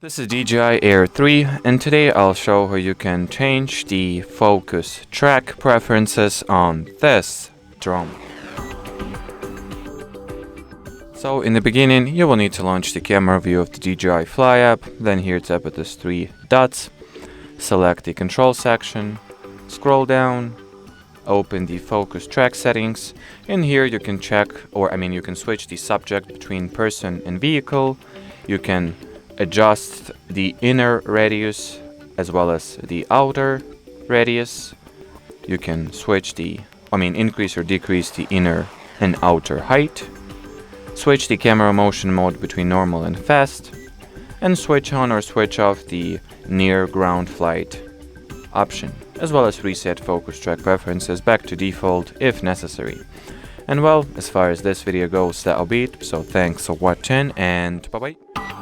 This is DJI Air 3, and today I'll show how you can change the focus track preferences on this drone. So in the beginning you will need to launch the camera view of the DJI Fly app, then here tap at these three dots, select the control section, scroll down, open the focus track settings, and here you can you can switch the subject between person and vehicle. You can adjust the inner radius as well as the outer radius. You can increase or decrease the inner and outer height. Switch the camera motion mode between normal and fast, and switch on or switch off the near ground flight option, as well as reset focus track preferences back to default if necessary. And well, as far as this video goes, that'll be it. So thanks for watching, and bye bye.